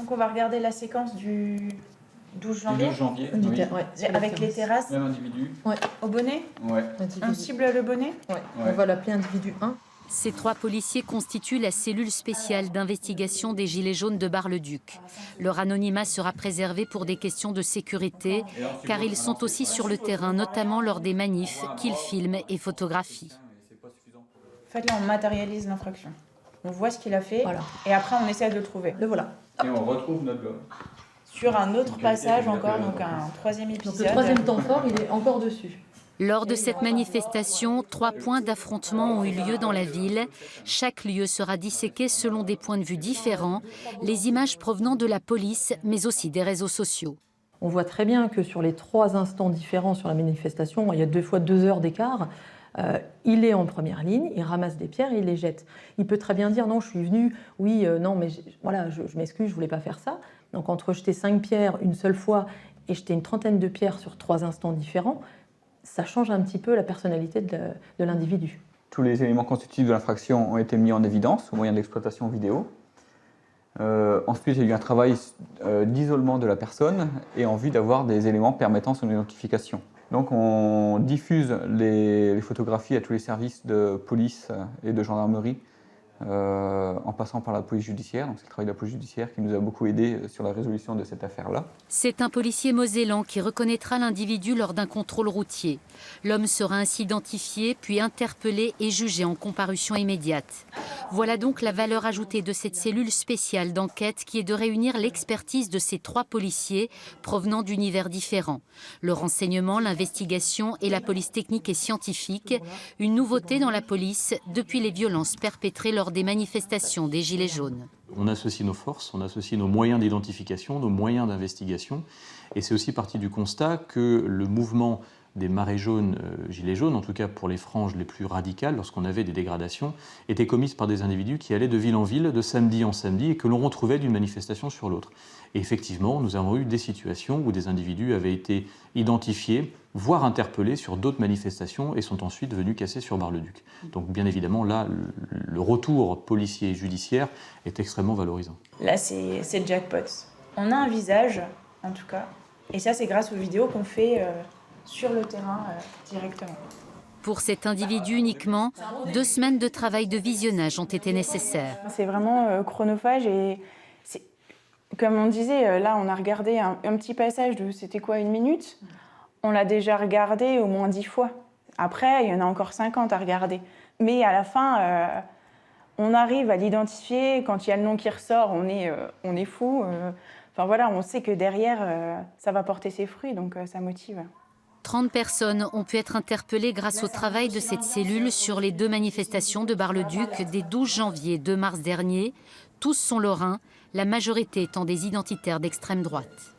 Donc on va regarder la séquence du 12 janvier. 12 janvier, Oui. oui. Avec les terrasses. Même individu. Ouais. Au bonnet. Ouais. On cible le bonnet. Ouais. Ouais. On va l'appeler individu 1. Ces 3 policiers constituent la cellule spéciale d'investigation des Gilets jaunes de Bar-le-Duc. Leur anonymat sera préservé pour des questions de sécurité, car ils sont aussi sur le terrain, notamment lors des manifs qu'ils filment et photographient. En fait, là, on matérialise l'infraction. On voit ce qu'il a fait, Voilà. et après, on essaie de le trouver. Le voilà. Et on retrouve notre gomme. Sur un autre passage encore, donc un troisième Donc épisode. le troisième temps fort, il est encore dessus. Lors de cette manifestation, 3 points d'affrontement ont eu lieu dans la ville. Chaque lieu sera disséqué selon des points de vue différents, les images provenant de la police, mais aussi des réseaux sociaux. On voit très bien que sur les 3 instants différents sur la manifestation, il y a 2 fois 2 heures d'écart, il est en première ligne, il ramasse des pierres et il les jette. Il peut très bien dire non, je suis venu, oui, non, mais voilà, je m'excuse, je ne voulais pas faire ça. Donc entre jeter 5 pierres une seule fois et jeter une trentaine de pierres sur 3 instants différents, ça change un petit peu la personnalité de l'individu. Tous les éléments constitutifs de l'infraction ont été mis en évidence au moyen d'exploitation vidéo. Ensuite, il y a eu un travail d'isolement de la personne et en vue d'avoir des éléments permettant son identification. Donc on diffuse les photographies à tous les services de police et de gendarmerie en passant par la police judiciaire. Donc c'est le travail de la police judiciaire qui nous a beaucoup aidé sur la résolution de cette affaire-là. C'est un policier mosellan qui reconnaîtra l'individu lors d'un contrôle routier. L'homme sera ainsi identifié, puis interpellé et jugé en comparution immédiate. Voilà donc la valeur ajoutée de cette cellule spéciale d'enquête qui est de réunir l'expertise de ces 3 policiers provenant d'univers différents. Le renseignement, l'investigation et la police technique et scientifique, une nouveauté dans la police depuis les violences perpétrées lors des manifestations des Gilets jaunes. On associe nos forces, on associe nos moyens d'identification, nos moyens d'investigation. Et c'est aussi parti du constat que le mouvement des marées jaunes, gilets jaunes, en tout cas pour les franges les plus radicales, lorsqu'on avait des dégradations, était commise par des individus qui allaient de ville en ville, de samedi en samedi, et que l'on retrouvait d'une manifestation sur l'autre. Et effectivement, nous avons eu des situations où des individus avaient été identifiés, voire interpellés sur d'autres manifestations et sont ensuite venus casser sur Bar-le-Duc. Donc bien évidemment, là, le retour policier et judiciaire est extrêmement valorisant. Là, c'est le jackpot. On a un visage, en tout cas, et ça, c'est grâce aux vidéos qu'on fait sur le terrain directement. Pour cet individu uniquement, 2 semaines de travail de visionnage ont été nécessaires. C'est vraiment chronophage et comme on disait, là on a regardé un petit passage de c'était quoi, 1 minute. On l'a déjà regardé au moins 10 fois. Après, il y en a encore 50 à regarder. Mais à la fin, on arrive à l'identifier. Quand il y a le nom qui ressort, on est fou. Enfin voilà, on sait que derrière, ça va porter ses fruits, donc ça motive. 30 personnes ont pu être interpellées grâce au travail de cette cellule sur les 2 manifestations de Bar-le-Duc des 12 janvier et 2 mars dernier. Tous sont lorrains, la majorité étant des identitaires d'extrême droite.